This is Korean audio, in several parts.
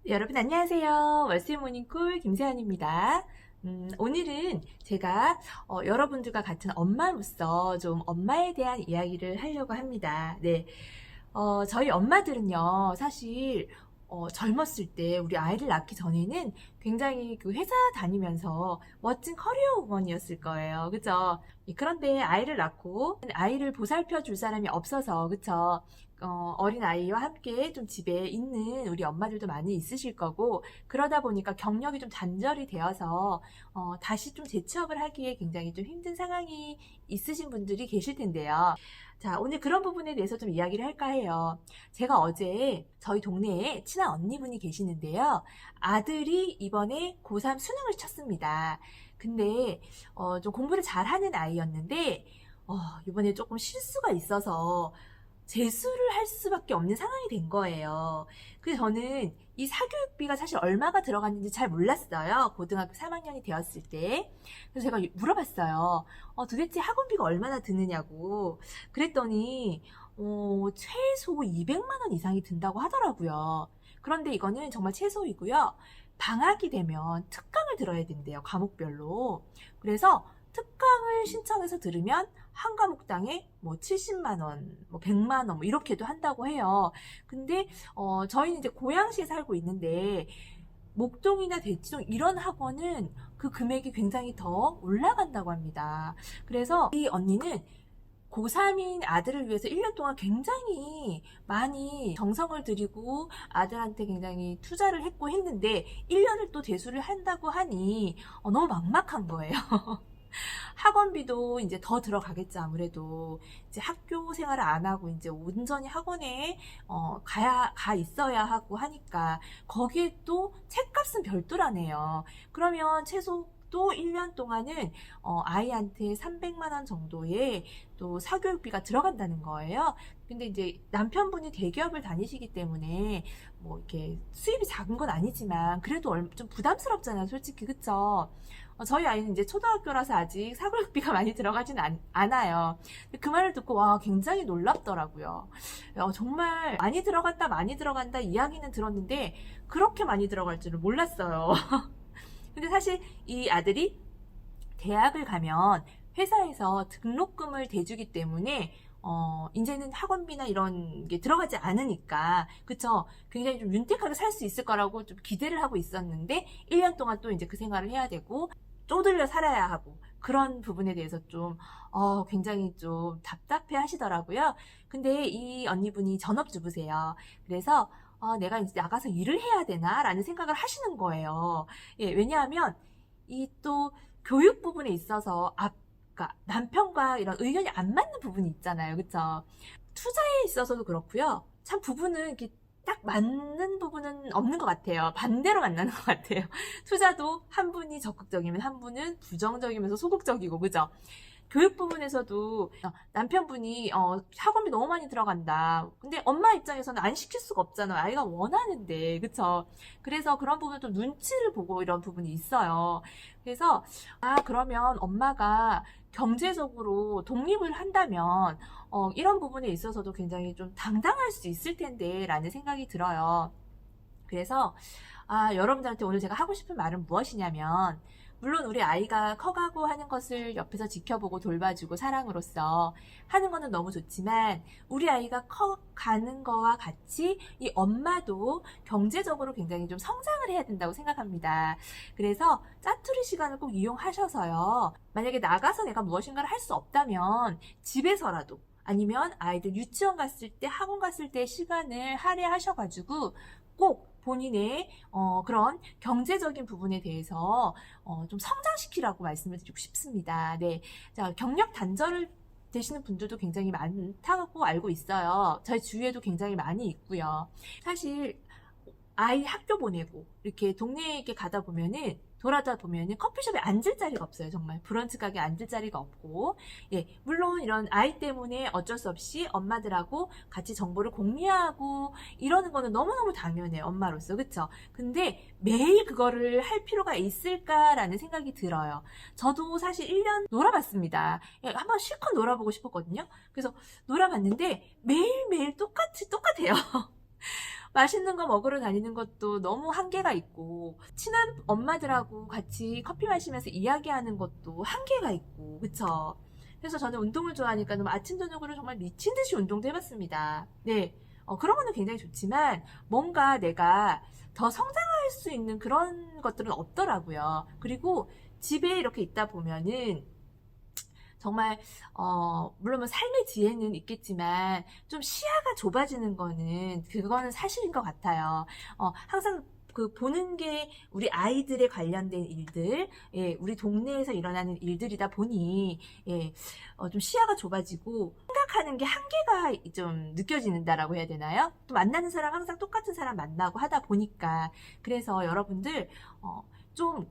여러분 안녕하세요. 월세 모닝콜 김세연입니다. 오늘은 제가 여러분들과 같은 엄마로서 좀 엄마에 대한 이야기를 하려고 합니다. 네, 저희 엄마들은요, 사실 젊었을 때 우리 아이를 낳기 전에는 굉장히 그 회사 다니면서 멋진 커리어 우먼이었을 거예요. 그죠? 그런데 아이를 낳고 아이를 보살펴 줄 사람이 없어서, 그쵸? 어린 아이와 함께 좀 집에 있는 우리 엄마들도 많이 있으실 거고, 그러다 보니까 경력이 좀 단절이 되어서 다시 좀 재취업을 하기에 굉장히 좀 힘든 상황이 있으신 분들이 계실 텐데요. 자, 오늘 그런 부분에 대해서 좀 이야기를 할까 해요. 제가 어제 저희 동네에 친한 언니분이 계시는데요. 아들이 이번에 고3 수능을 쳤습니다. 근데 좀 공부를 잘하는 아이였는데 이번에 조금 실수가 있어서 재수를 할 수밖에 없는 상황이 된 거예요. 그래서 저는 이 사교육비가 사실 얼마가 들어갔는지 잘 몰랐어요. 고등학교 3학년이 되었을 때. 그래서 제가 물어봤어요. 도대체 학원비가 얼마나 드느냐고. 그랬더니 최소 200만 원 이상이 든다고 하더라고요. 그런데 이거는 정말 최소이고요. 방학이 되면 특강을 들어야 된대요. 과목별로. 그래서 특강을 신청해서 들으면 한 과목당에 뭐 70만 원, 뭐 100만 원, 뭐 이렇게도 한다고 해요. 근데 저희는 이제 고양시에 살고 있는데 목동이나 대치동 이런 학원은 그 금액이 굉장히 더 올라간다고 합니다. 그래서 이 언니는 고3인 아들을 위해서 1년 동안 굉장히 많이 정성을 들이고 아들한테 굉장히 투자를 했고 했는데 1년을 또 대수를 한다고 하니 너무 막막한 거예요. 학원비도 이제 더 들어가겠죠. 아무래도 이제 학교 생활을 안 하고 이제 온전히 학원에 가 있어야 하고 하니까 거기에 또 책값은 별도라네요. 그러면 최소 또 1년 동안은 아이한테 300만 원 정도의 또 사교육비가 들어간다는 거예요. 근데 이제 남편분이 대기업을 다니시기 때문에 뭐 이렇게 수입이 작은 건 아니지만 그래도 좀 부담스럽잖아요. 솔직히 그쵸? 저희 아이는 이제 초등학교라서 아직 사교육비가 많이 들어가진 않아요. 그 말을 듣고 와 굉장히 놀랍더라고요. 정말 많이 들어간다 많이 들어간다 이야기는 들었는데 그렇게 많이 들어갈 줄은 몰랐어요. 근데 사실 이 아들이 대학을 가면 회사에서 등록금을 대주기 때문에 이제는 학원비나 이런 게 들어가지 않으니까, 그쵸? 굉장히 좀 윤택하게 살 수 있을 거라고 좀 기대를 하고 있었는데, 1년 동안 또 이제 그 생활을 해야 되고, 쪼들려 살아야 하고, 그런 부분에 대해서 좀, 굉장히 좀 답답해 하시더라고요. 근데 이 언니분이 전업주부세요. 그래서, 내가 이제 나가서 일을 해야 되나? 라는 생각을 하시는 거예요. 예, 왜냐하면, 이 또 교육 부분에 있어서 그러니까 남편과 이런 의견이 안 맞는 부분이 있잖아요. 그쵸? 투자에 있어서도 그렇고요. 참 부부는 이렇게 딱 맞는 부분은 없는 것 같아요. 반대로 만나는 것 같아요. 투자도 한 분이 적극적이면 한 분은 부정적이면서 소극적이고, 그죠? 교육 부분에서도 남편분이 학원비 너무 많이 들어간다. 근데 엄마 입장에서는 안 시킬 수가 없잖아요. 아이가 원하는데, 그쵸? 그래서 그런 부분 좀 눈치를 보고 이런 부분이 있어요. 그래서 그러면 엄마가 경제적으로 독립을 한다면 이런 부분에 있어서도 굉장히 좀 당당할 수 있을 텐데 라는 생각이 들어요. 그래서 여러분들한테 오늘 제가 하고 싶은 말은 무엇이냐면 물론 우리 아이가 커가고 하는 것을 옆에서 지켜보고 돌봐주고 사랑으로서 하는 거는 너무 좋지만 우리 아이가 커가는 거와 같이 이 엄마도 경제적으로 굉장히 좀 성장을 해야 된다고 생각합니다. 그래서 짜투리 시간을 꼭 이용하셔서요. 만약에 나가서 내가 무엇인가를 할 수 없다면 집에서라도 아니면 아이들 유치원 갔을 때 학원 갔을 때 시간을 할애하셔가지고 꼭 본인의 그런 경제적인 부분에 대해서 좀 성장시키라고 말씀을 드리고 싶습니다. 네, 자 경력 단절을 되시는 분들도 굉장히 많다고 알고 있어요. 저희 주위에도 굉장히 많이 있고요. 사실 아이 학교 보내고 이렇게 동네에 가다 보면은 돌아다 보면은 커피숍에 앉을 자리가 없어요. 정말 브런치 가게 앉을 자리가 없고, 예, 물론 이런 아이 때문에 어쩔 수 없이 엄마들하고 같이 정보를 공유하고 이러는 거는 너무너무 당연해요. 엄마로서. 그쵸? 근데 매일 그거를 할 필요가 있을까라는 생각이 들어요. 저도 사실 1년 놀아봤습니다. 예, 한번 실컷 놀아보고 싶었거든요. 그래서 놀아봤는데 매일매일 똑같아요. 맛있는 거 먹으러 다니는 것도 너무 한계가 있고, 친한 엄마들하고 같이 커피 마시면서 이야기하는 것도 한계가 있고, 그쵸? 그래서 저는 운동을 좋아하니까 너무 아침, 저녁으로 정말 미친 듯이 운동도 해봤습니다. 네. 그런 거는 굉장히 좋지만, 뭔가 내가 더 성장할 수 있는 그런 것들은 없더라고요. 그리고 집에 이렇게 있다 보면은, 정말 물론 뭐 삶의 지혜는 있겠지만 좀 시야가 좁아지는 거는 그거는 사실인 것 같아요. 항상 그 보는 게 우리 아이들에 관련된 일들, 예, 우리 동네에서 일어나는 일들이다 보니 예, 좀 시야가 좁아지고 생각하는 게 한계가 좀 느껴진다라고 해야 되나요? 또 만나는 사람 항상 똑같은 사람 만나고 하다 보니까 그래서 여러분들 좀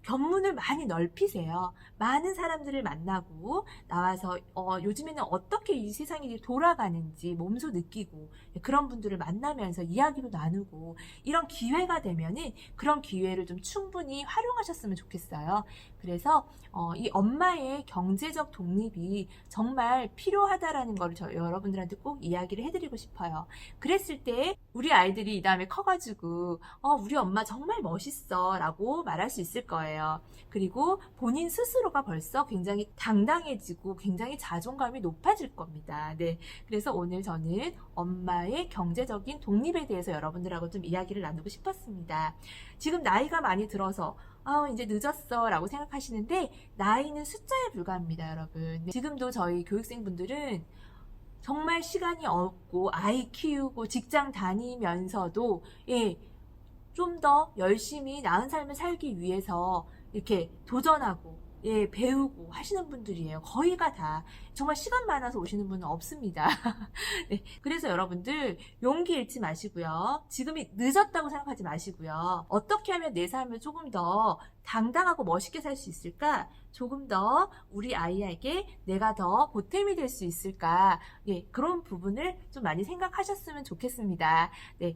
견문을 많이 넓히세요. 많은 사람들을 만나고 나와서 요즘에는 어떻게 이 세상이 돌아가는지 몸소 느끼고 그런 분들을 만나면서 이야기도 나누고 이런 기회가 되면은 그런 기회를 좀 충분히 활용하셨으면 좋겠어요. 그래서 이 엄마의 경제적 독립이 정말 필요하다라는 걸 여러분들한테 꼭 이야기를 해드리고 싶어요. 그랬을 때 우리 아이들이 이 다음에 커가지고 우리 엄마 정말 멋있어 라고 말할 수 있을 거예요. 그리고 본인 스스로가 벌써 굉장히 당당해지고 굉장히 자존감이 높아질 겁니다. 네. 그래서 오늘 저는 엄마의 경제적인 독립에 대해서 여러분들하고 좀 이야기를 나누고 싶었습니다. 지금 나이가 많이 들어서 이제 늦었어 라고 생각하시는데 나이는 숫자에 불과합니다, 여러분. 지금도 저희 교육생분들은 정말 시간이 없고 아이 키우고 직장 다니면서도 예, 좀 더 열심히 나은 삶을 살기 위해서 이렇게 도전하고 예, 배우고 하시는 분들이에요. 거의가 다. 정말 시간 많아서 오시는 분은 없습니다. 네, 그래서 여러분들 용기 잃지 마시고요. 지금이 늦었다고 생각하지 마시고요. 어떻게 하면 내 삶을 조금 더 당당하고 멋있게 살 수 있을까? 조금 더 우리 아이에게 내가 더 보탬이 될 수 있을까? 예, 그런 부분을 좀 많이 생각하셨으면 좋겠습니다. 네.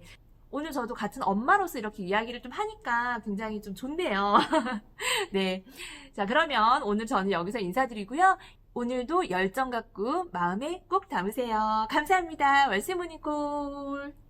오늘 저도 같은 엄마로서 이렇게 이야기를 좀 하니까 굉장히 좀 좋네요. 네. 자, 그러면 오늘 저는 여기서 인사드리고요. 오늘도 열정 갖고 마음에 꼭 담으세요. 감사합니다. 월세모닝콜.